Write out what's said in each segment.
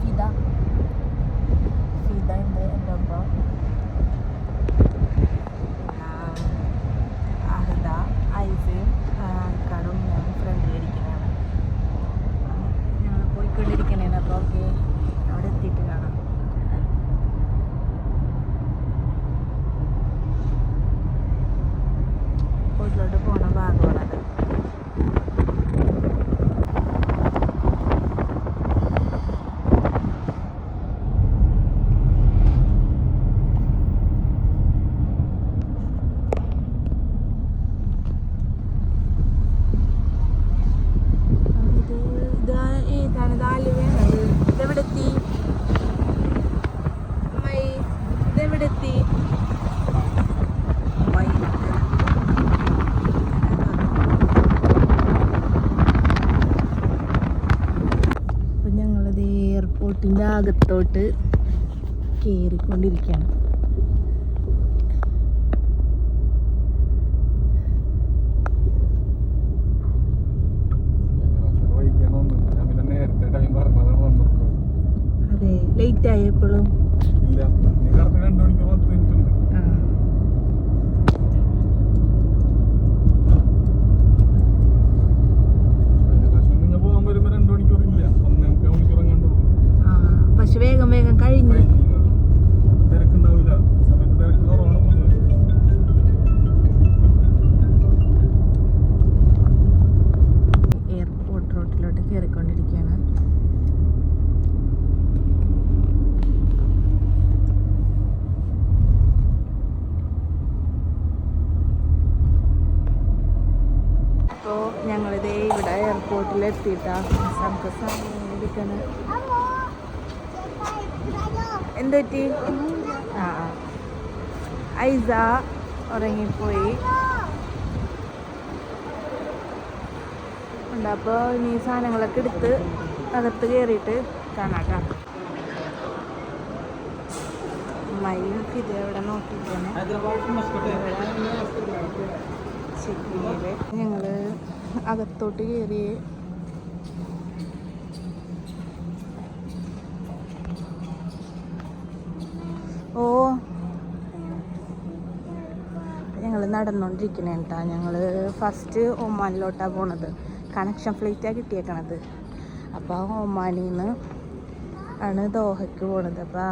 ഫിദ ഉണ്ട് എൻ്റെ ഒപ്പം. അഹിദ, ഐസയും ആൾക്കാരും ഞാൻ ഫ്രണ്ടിലിരിക്കുന്നതാണ്. ഞങ്ങൾ പോയിക്കൊണ്ടിരിക്കണേന്. അപ്പോൾ ഓക്കെ, അവിടെ എത്തിയിട്ട് കാണാം. വീട്ടിലോട്ട് പോണ ഭാഗമാണത്. എയർപോർട്ടിൻ്റെ അകത്തോട്ട് കയറിക്കൊണ്ടിരിക്കുകയാണ്. അതെ, ലേറ്റ് ആയി എപ്പോഴും. പക്ഷെ വേഗം വേഗം കഴിഞ്ഞു. എയർപോർട്ട് റോഡിലോട്ട് കയറിക്കൊണ്ടിരിക്കുകയാണ്. അപ്പോൾ ഞങ്ങളിതേ ഇവിടെ എയർപോർട്ടിലെത്തിയിട്ടാണ്. നമുക്ക് സാധനം എന്തൊറ്റി? ഐസ ഉറങ്ങിപ്പോയി ഉണ്ട്. അപ്പോൾ ഇനി സാധനങ്ങളൊക്കെ എടുത്ത് അകത്ത് കയറിയിട്ട് കാണാട്ടോ. അമ്മയും ഇത് എവിടെ നോക്കിയിട്ടാണ് ചെക്കിങ്ങിൽ. ഞങ്ങൾ അകത്തോട്ട് കയറി. ഓ, ഞങ്ങൾ നടന്നുകൊണ്ടിരിക്കണേ കേട്ടോ. ഞങ്ങൾ ഫസ്റ്റ് ഒമാനിലോട്ടാണ് പോണത്. കണക്ഷൻ ഫ്ലൈറ്റാണ് കിട്ടിയേക്കണത്. അപ്പോൾ ഒമാനിൽ നിന്ന് ആണ് ദോഹയ്ക്ക് പോണത്. അപ്പോൾ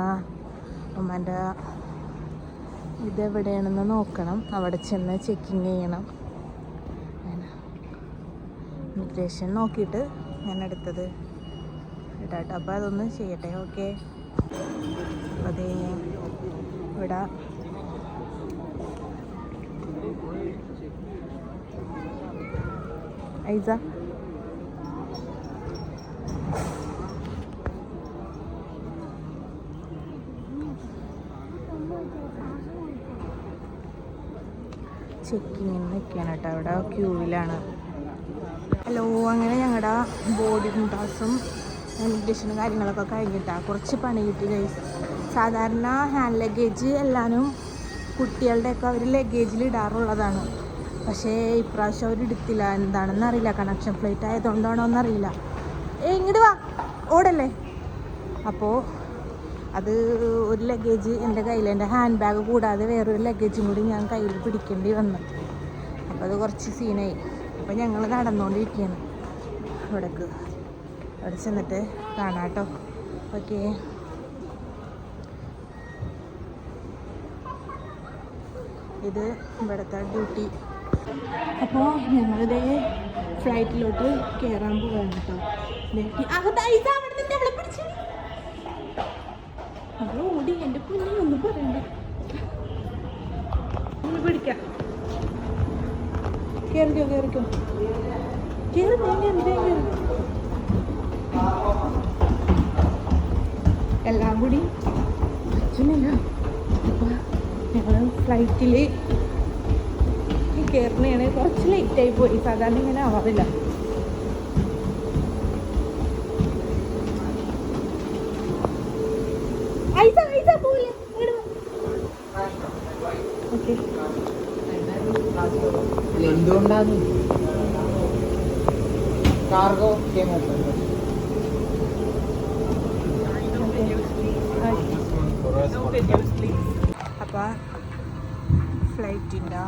ഒമാൻ്റെ ഇതെവിടെയാണെന്ന് നോക്കണം. അവിടെ ചെന്ന് ചെക്കിങ് ചെയ്യണം. ഇമിഗ്രേഷൻ നോക്കിയിട്ട് ഞാൻ എടുത്തത് ഇടാട്ടോ. അപ്പോൾ അതൊന്ന് ചെയ്യട്ടെ. ഓക്കെ, അതേ ഇവിടെ ഐസ ചെക്കിങ്ങിന് നിൽക്കുകയാണ് കേട്ടോ. അവിടെ ക്യൂവിലാണ്. ഹലോ, അങ്ങനെ ഞങ്ങളുടെ ബോർഡിംഗ് പാസും ഇമിഗ്രേഷനും കാര്യങ്ങളൊക്കെ കഴിഞ്ഞിട്ടാണ്. കുറച്ച് പണി കിട്ടി ഗൈസ്. സാധാരണ ഹാൻഡ് ലഗേജ് എല്ലാവരും കുട്ടികളുടെയൊക്കെ അവർ ലഗേജിൽ ഇടാറുള്ളതാണ്. പക്ഷേ ഇപ്രാവശ്യം അവർ എടുത്തില്ല. എന്താണെന്ന് അറിയില്ല. കണക്ഷൻ ഫ്ലൈറ്റ് ആയതുകൊണ്ടാണോ എന്നറിയില്ല. ഇങ്ങോട്ട് വാ, ഓടല്ലേ. അപ്പോൾ അത് ഒരു ലഗേജ് എൻ്റെ കയ്യിൽ, എൻ്റെ ഹാൻഡ് ബാഗ് കൂടാതെ വേറൊരു ലഗേജും കൂടി ഞാൻ കയ്യിൽ പിടിക്കേണ്ടി വന്നു. അപ്പോൾ അത് കുറച്ച് സീനായി. അപ്പോൾ ഞങ്ങൾ നടന്നുകൊണ്ടിരിക്കുകയാണ് അവിടേക്ക്. അവിടെ ചെന്നിട്ട് കാണാം കേട്ടോ. ഓക്കെ, ഇത് ഇവിടുത്തെ ഡ്യൂട്ടി. അപ്പോൾ ഞങ്ങളിതേ ഫ്ലൈറ്റിലോട്ട് കയറാൻ പോവാണ് കേട്ടോ. അത് ഓടി എൻ്റെ കുഞ്ഞി ഒന്നും പറയണ്ട. പിടിക്കാം. കയറിക്കോ കയറിക്കോ കയറി കയറി എല്ലാം കൂടി പറ്റുന്നില്ല. അപ്പോൾ ഞങ്ങൾ ഫ്ലൈറ്റിൽ കയറുന്നതാണ്. കുറച്ച് ലേറ്റായി പോയി. സാധാരണ ഇങ്ങനെ ആവാറില്ല. ഓക്കെ, എന്തുകൊണ്ടാണ് കാർഗോ അപ്പോൾ ഫ്ലൈറ്റിൻ്റെ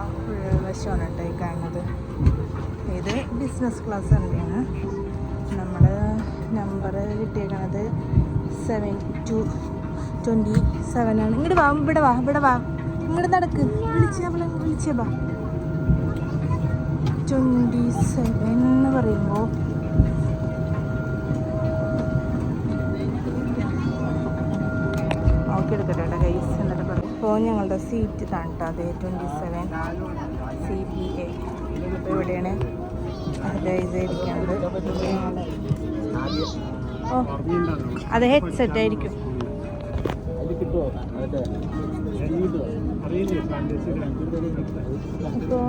വശമാണ് കേട്ടോ ഈ കാണുന്നത്. ഇത് ബിസിനസ് ക്ലാസ് തന്നെയാണ്. നമ്മൾ നമ്പർ കിട്ടിയേക്കണത് 727 ആണ്. ഇങ്ങോട്ട് വാ, ഇവിടെ വാ, ഇവിടെ വാ, ഇങ്ങോട്ട് നടക്ക്, വിളിച്ചാ 27 എന്ന് പറയുമ്പോൾ എടുക്കട്ടെ കേട്ടോ ഗൈസ്. എന്നിട്ട് പറയും ഇപ്പോൾ ഞങ്ങളുടെ സീറ്റ് താണിട്ടോ അതെ 27 CPA. ഇപ്പോൾ ഇവിടെയാണ് ഗൈസ് ഇരിക്കുന്നത്. ഓ അത് ഹെഡ്സെറ്റ് ആയിരിക്കും. അപ്പോൾ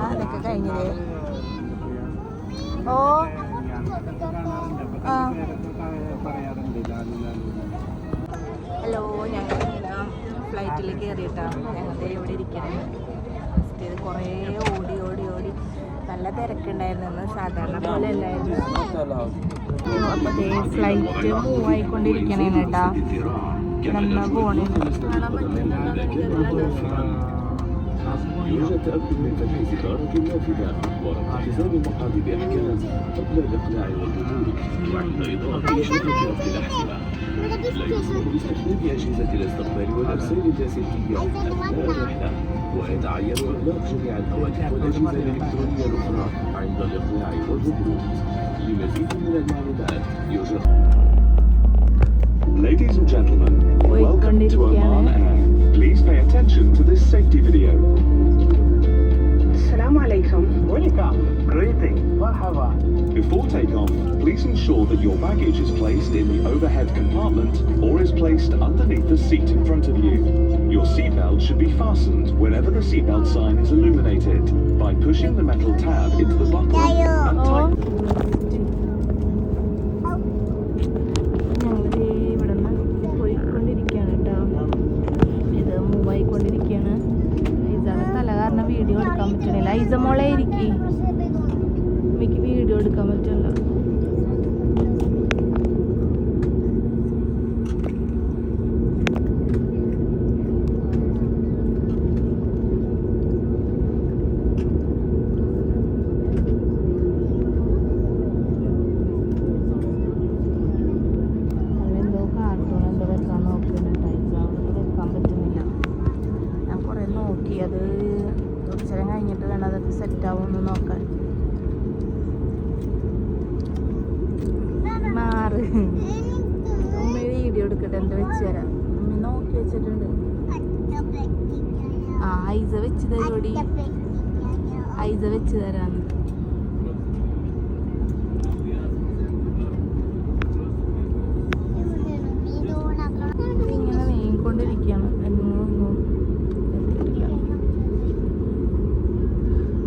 അതൊക്കെ കഴിഞ്ഞതേ. ഓ ആ ഹലോ, ഞങ്ങൾ ഫ്ലൈറ്റിൽ കയറിയിട്ടാണ് ഞങ്ങളുടെ ഇവിടെ ഇരിക്കുന്നത്. ഫസ്റ്റ് ഇത് കുറേ ഓടി ഓടി ഓടി നല്ല തിരക്കുണ്ടായിരുന്നു. സാധാരണ പോലെ അല്ലായിരുന്നു. അപ്പോൾ അതേ ഫ്ലൈറ്റ് മൂവ് ആയിക്കൊണ്ടിരിക്കണേന് കേട്ടാ. നമ്മൾ പോണേ കാണാൻ പറ്റില്ല. يرجى التأكد من فتح ستارة النافذة وربط حزام المقعد بإحكام قبل الإقلاع والهبوط، وعند إضافة شبكة ربط الأحزمة. لا يسمح باستخدام أجهزة الاستقبال والإرسال اللاسلكية أثناء الرحلة، ويتعين إغلاق جميع الهواتف والأجهزة الإلكترونية الأخرى عند الإقلاع والهبوط. لمزيد من المعلومات يرجى. Ladies and gentlemen, welcome to Oman Air. Please pay attention to this safety video. Assalamu alaikum. Welcome. Greetings. Marhaba. Before takeoff, please ensure that your baggage is placed in the overhead compartment or is placed underneath the seat in front of you. Your seatbelt should be fastened whenever the seatbelt sign is illuminated by pushing the metal tab into the buckle and tighten. Video എടുക്കാൻ പറ്റണില്ല. ഐസ മോളെ ഇരിക്കി, എനിക്ക് video എടുക്കാൻ പറ്റില്ല. എന്തോ cartoon എന്തോ വെക്കാൻ നോക്കുന്നുണ്ട്. ഐസ വെക്കാൻ പറ്റുന്നില്ല. ഞാൻ കുറേ നോക്കി, അത് കുറച്ചേരം കഴിഞ്ഞിട്ട് വേണം അതൊക്കെ സെറ്റാവുമെന്ന് നോക്കാൻ. മാറ് ഉമ്മ വീഡിയോ എടുക്കട്ടെ, എന്ത് വെച്ച് തരാം. ഉമ്മ നോക്കി വെച്ചിട്ടുണ്ട്. ആ ഐസ വെച്ച് തരോടി, ഐസ വെച്ച് തരാന്ന്. ഇങ്ങനെ നീങ്ങിക്കൊണ്ടിരിക്കുകയാണ്.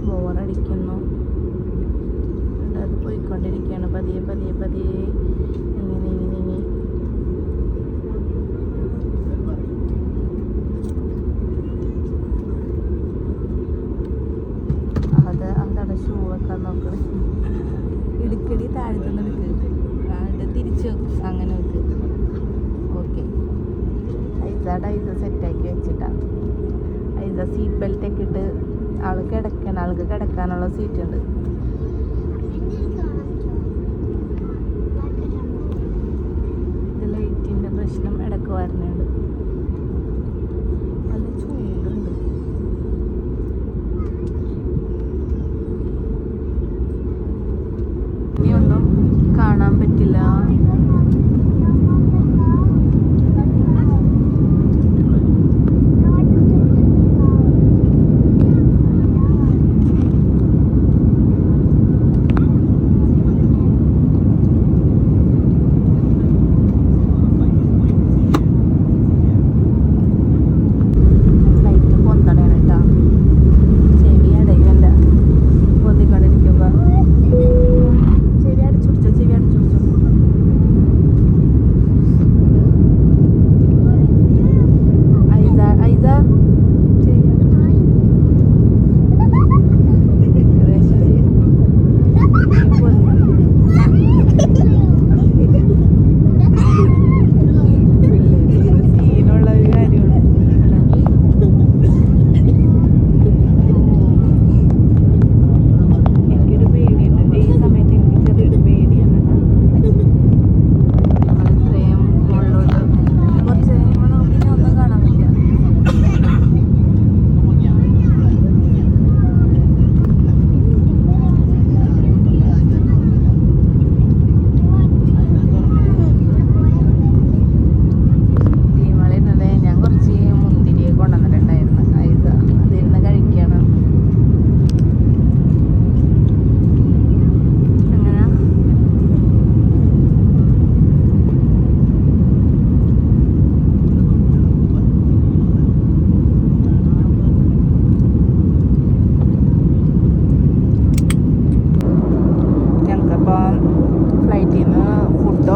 ബോറടിക്കുന്നു. അത് പോയിക്കൊണ്ടിരിക്കുകയാണ് പതിയെ പതിയെ പതിയെ നീങ്ങി നീങ്ങി നീങ്ങി. അതവിടെ ഷൂ വെക്കാൻ നോക്കണം. ഇടുക്കടി താഴ്ത്തുന്ന എടുക്ക്, തിരിച്ച് വെക്കും, അങ്ങനെ വെക്ക്. ഓക്കെ, ഐസ സെറ്റാക്കി വെച്ചിട്ടാണ്. ഐസ സീറ്റ് ബെൽറ്റ് ഒക്കെ ഇട്ട് ആൾക്ക് കിടക്കാനുള്ള സീറ്റ് ഉണ്ട്. ഇത് ലൈറ്റിൻ്റെ പ്രശ്നം ഇടയ്ക്ക് വരുന്നുണ്ട്. നല്ല ചൂടുണ്ട്. ഇനിയൊന്നും കാണാൻ പറ്റില്ല.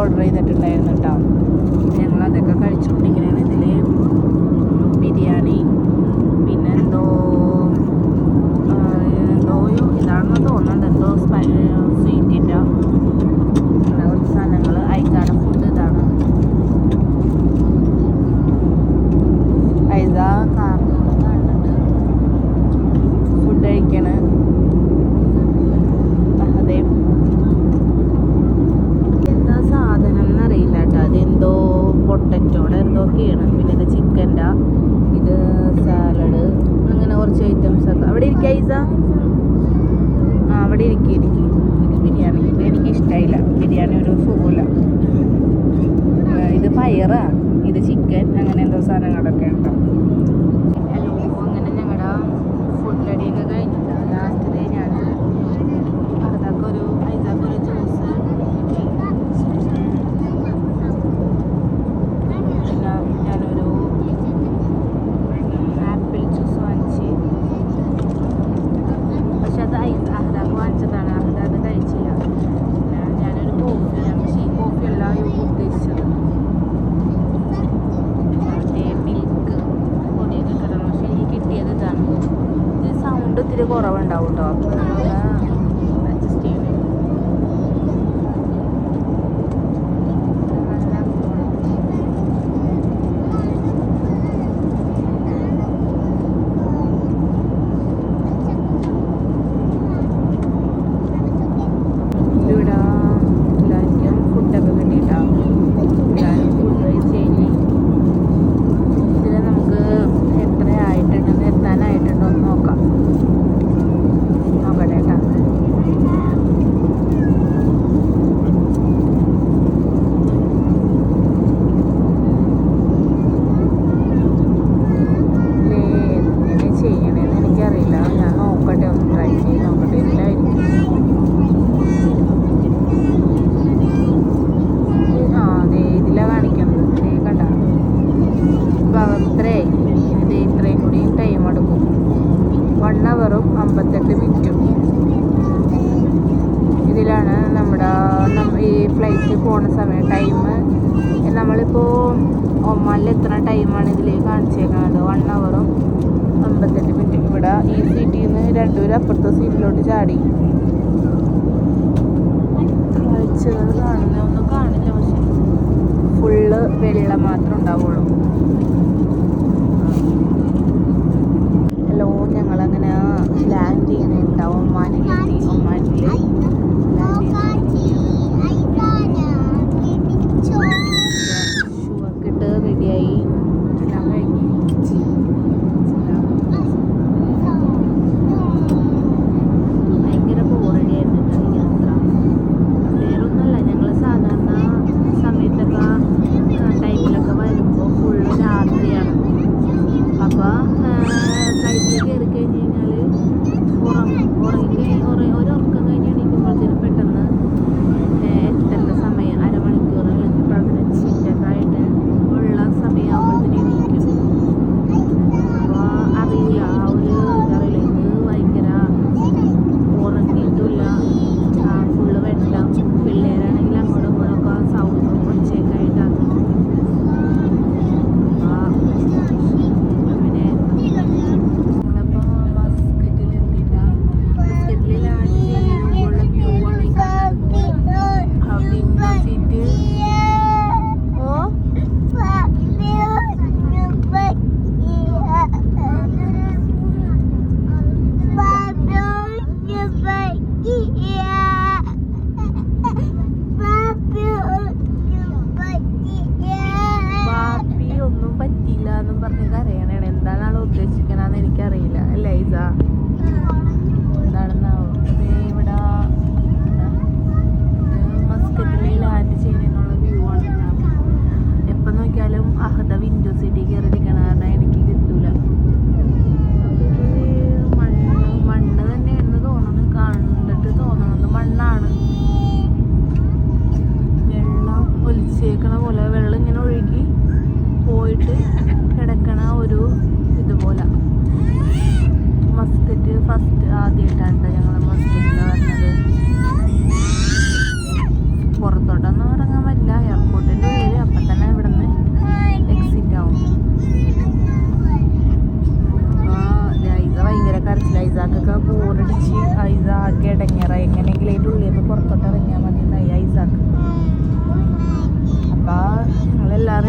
ഓർഡർ ചെയ്തിട്ടുണ്ടായിരുന്നു കേട്ടോ. ഞങ്ങൾ അതൊക്കെ കഴിച്ചുകൊണ്ടിരിക്കുകയാണ്. ഇതിൽ ബിരിയാണി, പിന്നെ എന്തോ ഇതാണെന്ന് തോന്നുന്നുണ്ട്, എന്തോ സ്വീറ്റിൻ്റെ കുറച്ച് സാധനങ്ങൾ അയക്കാണ്. ഫുഡ് ഇതാണ്. ഐസ കാർട്ടൂൺ കാണുന്നുണ്ട്, ഫുഡ് കഴിക്കണ്. അതെ, എന്താ സാധനം എന്നറിയില്ല കേട്ടോ. അതെന്തോ പൊട്ടറ്റോടെ എന്തൊക്കെയാണ്. പിന്നെ ഇത് ചിക്കൻ്റെ, ഇത് സാലഡ്, അങ്ങനെ കുറച്ച് ഐറ്റംസ് ഒക്കെ. അവിടെ ഇരിക്കുക ഐസ, അവിടെ ഇരിക്കും. ഇത് ബിരിയാണി. ഇത് എനിക്ക് ഇഷ്ടമായില്ല ബിരിയാണി, ഒരു സുഖമില്ല. ഇത് പയറാ, ഇത് ചിക്കൻ, അങ്ങനെ എന്തോ സാധനങ്ങളൊക്കെ ഉണ്ടോ. ഹലോ, അങ്ങനെ ഞങ്ങളുടെ ഫുഡ് അടിയൊക്കെ കഴിഞ്ഞിട്ടാണ്. ലാസ്റ്റ് ഞാൻ അതൊക്കെ ഐസാക്കൊരു ജ്യൂസ്, പിന്നെ ഞാനൊരു ആപ്പിൾ ജ്യൂസ് വാങ്ങിച്ച്. പക്ഷെ അത് അഹദാക്ക് വാങ്ങിച്ചതാണ്, അഹദാക്ക് കഴിച്ചില്ല. ഞാനൊരു കോഫിയാണ്, പക്ഷേ ഈ കോഫിയല്ല ഉദ്ദേശിച്ചത്. മിൽക്ക് പൊടിയൊക്കെ കിട്ടണം. പക്ഷേ എനിക്ക് കിട്ടിയത് ഇതാണ്. ഇത് സൗണ്ട് ഇത്തിരി കുറവുണ്ടാവും കേട്ടോ, അപ്പോൾ നമ്മൾ അഡ്ജസ്റ്റ് ചെയ്യണേ. ഇവിടെ എല്ലാവർക്കും ഫുഡൊക്കെ കിട്ടിയിട്ടാണ്. എല്ലാവരും ഫുഡ് കഴിച്ച് കഴിഞ്ഞ് ഇതിൽ നമുക്ക് എത്ര ആയിട്ടുണ്ടെന്ന്, എത്താനായിട്ടുണ്ടോ എന്ന് നോക്കാം. നോക്കട്ടെ കേട്ടോ. എങ്ങനെ ചെയ്യണേന്ന് എനിക്കറിയില്ല. ഞാൻ നോക്കട്ടെ, ഒന്ന് ട്രൈ ചെയ്ത് നോക്കട്ടെ. ഇതിലായിരിക്കും. അതെ, ഇതിലാണ് കാണിക്കുന്നത്. കണ്ട ഇത്രേ, ഇത് ഇത്രയും കൂടിയും ടൈം എടുക്കും. 1 ഹവറും 58 മിനിറ്റും. ഇതിലാണ് നമ്മുടെ ഈ ഫ്ലൈറ്റ് പോണ സമയം ടൈം. നമ്മളിപ്പോൾ ഒമാനിൽ എത്ര ടൈമാണ് ഇതിൽ കാണിച്ചേക്കുന്നത്? 1 ഹവറും 58 മിനിറ്റും. ഇവിടെ ഈ സീറ്റിൽ നിന്ന് രണ്ടുപേരും അപ്പുറത്തെ സീറ്റിലോട്ട് ചാടി. കാഴ്ചകൾ കാണുന്ന ഒന്നും കാണില്ല, പക്ഷെ ഫുള്ള് വെള്ളം മാത്രം ഉണ്ടാവുള്ളൂ. ഹലോ, ഞങ്ങളങ്ങനെ ലാൻഡ് ചെയ്യണുണ്ടാവും. ഒമാനിലെത്തി. ഒമാനിൽ ഷൂവൊക്കെ ഇട്ട് റെഡിയായി. എല്ലാം കഴിഞ്ഞ് ഭയങ്കര ബോറടിയായിരുന്നു കേട്ടോ ഈ യാത്ര. വേറൊന്നുമല്ല, ഞങ്ങൾ സാധാരണ സമയത്തൊക്കെ ടൈമിലൊക്കെ വരുമ്പോൾ ഫുള്ള് രാത്രിയാണ്. അപ്പോൾ ഫ്ലൈറ്റിൽ കയറി കഴിഞ്ഞ് കഴിഞ്ഞാൽ ഒരുറക്കം കഴിഞ്ഞ് എണീക്കുമ്പോഴത്തേനും പെട്ടെന്ന് എത്തേണ്ട സമയം, അരമണിക്കൂർ അല്ലെങ്കിൽ 15 മിനിറ്റൊക്കെ ആയിട്ട് ഉള്ള സമയമാകുമ്പോഴത്തേനും എണീക്കും. അപ്പോൾ അറിയില്ല, ആ ഒരു ഇതറിയില്ല. ഇത് ഭയങ്കര ഉറങ്ങിയിട്ടില്ല, ഫുള്ള് വെള്ളം. പിള്ളേരാണെങ്കിൽ അങ്ങോട്ടും ഇങ്ങോട്ടൊക്കെ സൗണ്ടും ഒച്ചയൊക്കെ ആയിട്ടാണ്. അങ്ങനെ ഞങ്ങളിപ്പോൾ മസ്കറ്റിൽ എത്തിയില്ല. മസ്കറ്റിൽ ലാൻഡ് ചെയ്യുമ്പോഴുള്ള വ്യൂ ആണ് ഈ കാണുന്നത്. Window seat. ഓ ബാപ്പി ഒന്നും പറ്റിയില്ല എന്നും പറഞ്ഞ് കരയണേ. എന്താണ് ആൾ ഉദ്ദേശിക്കണമെന്ന് എനിക്കറിയില്ല. അല്ലേ ഐസ? എന്താണെന്നാവും. ഇവിടെ മസ്കറ്റിൽ ലാൻഡ് ചെയ്യണമെന്നുള്ള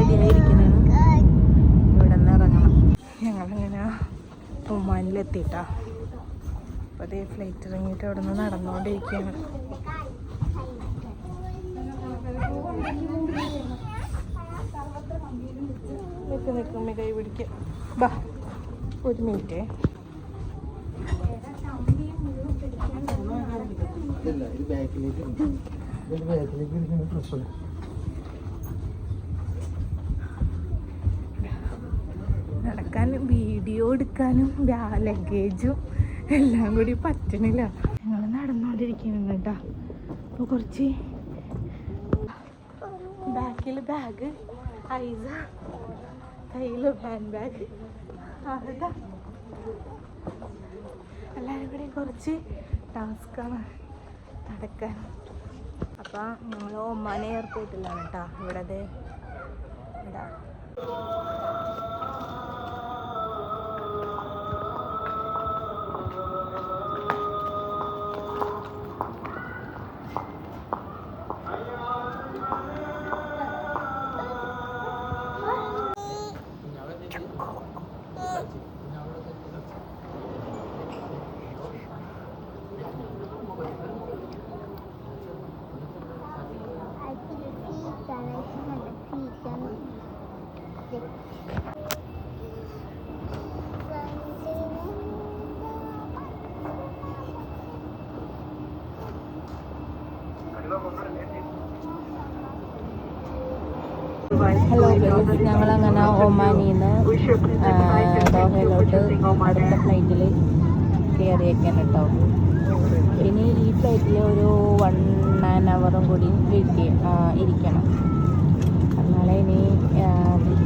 റെഡി ആയിരിക്കുന്നതാണ്. ഇവിടെ നിന്ന് ഇറങ്ങണം. ഞങ്ങളിങ്ങനെ ഒമാനിലെത്തിയിട്ടാ. അപ്പോൾ അതേ ഫ്ലൈറ്റ് ഇറങ്ങിയിട്ട് അവിടെ നിന്ന് നടന്നുകൊണ്ടിരിക്കുകയാണ്. നിൽക്കും കൈ പിടിക്കുക. ബാ ഒരു മിനിറ്റ്. നടക്കാനും വീഡിയോ എടുക്കാനും ലഗേജും എല്ലാം കൂടി പറ്റണില്ല. ഞങ്ങൾ നടന്നുകൊണ്ടിരിക്കുന്നുണ്ട് കേട്ടോ. അപ്പോൾ കുറച്ച് ബാക്കിൽ ബാഗ്, ഐസ കയ്യിൽ ഹാൻഡ് ബാഗ്, അതാ എല്ലാവരും കൂടി കുറച്ച് ടാസ്ക്കാണ് നടക്കാൻ. അപ്പം ഞങ്ങൾ ഒമാൻ എയർപോർട്ടിലാണ് കേട്ടോ. ഇവിടെ ഇവിടെ ഹലോ, ഞങ്ങളങ്ങനെ ഒമാനിൽ നിന്ന് ദോഹയിലോട്ട് അടുത്ത ഫ്ലൈറ്റിൽ കയറിയേക്കാണ് കേട്ടോ. ഇനി ഈ ഫ്ലൈറ്റിൽ ഒരു 1 hour കൂടി ഇരിക്കണം. എന്നാലേ ഇനി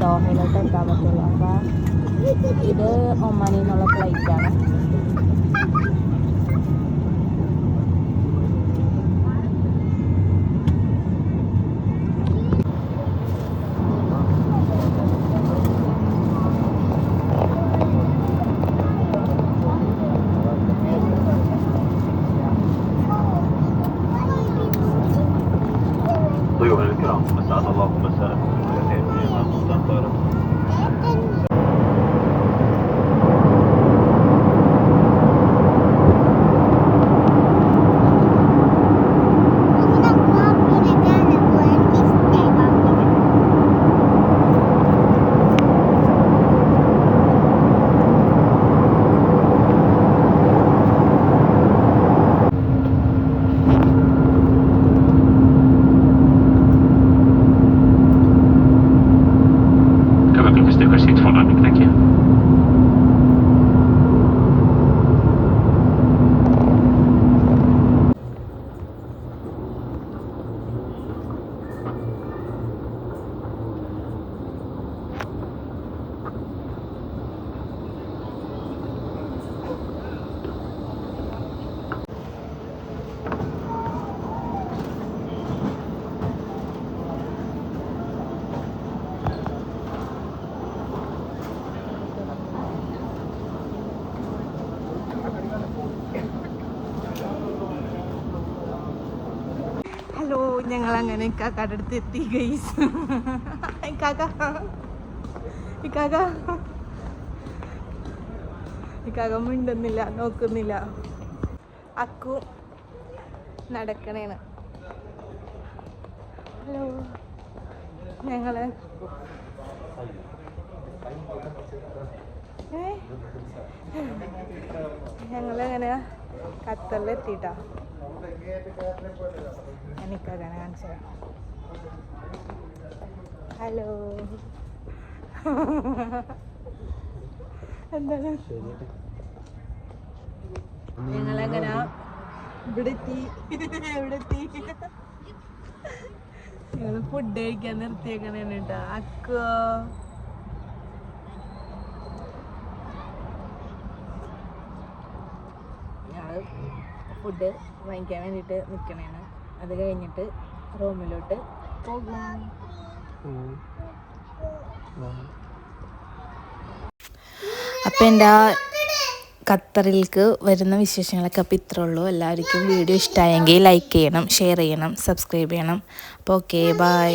ദോഹയിലോട്ട് എത്താൻ പറ്റുള്ളൂ. അപ്പോൾ ഇത് ഒമാനിൽ നിന്നുള്ള ഫ്ലൈറ്റാണ്. ضيوفنا الكرام أسعد الله مساءكم بخير في مستقبل. ഞങ്ങളങ്ങനെ ഇക്കാക്കയുടെ അടുത്ത് എത്തി ഗൈസ്. ഇക്കാക്ക മിണ്ടുന്നില്ല, നോക്കുന്നില്ല. അക്കു നടക്കണേണ്. ഹലോ, ഞങ്ങളങ്ങനെ ഖത്തറിലെത്തിട്ടാ. എനിക്കങ്ങനെ കാണിച്ചു തരാം. ഹലോ, എന്താണ്? ഞങ്ങളെങ്ങനെ ഇവിടെ എത്തി. ഞങ്ങൾ ഫുഡ് കഴിക്കാൻ നിർത്തിയേക്കണേന്ന് കേട്ടോ. അക്കോ ഞങ്ങൾ ഫുഡ് വാങ്ങിക്കാൻ വേണ്ടിയിട്ട് നിൽക്കണേണ്. അത് കഴിഞ്ഞിട്ട് റൂമിലോട്ട് പോകും. അപ്പം എൻ്റെ ഖത്തറിലേക്ക് വരുന്ന വിശേഷങ്ങളൊക്കെ അപ്പോൾ ഇത്രേ ഉള്ളൂ. എല്ലാവർക്കും വീഡിയോ ഇഷ്ടമായെങ്കിൽ ലൈക്ക് ചെയ്യണം, ഷെയർ ചെയ്യണം, സബ്സ്ക്രൈബ് ചെയ്യണം. അപ്പോൾ ഓക്കെ, ബൈ.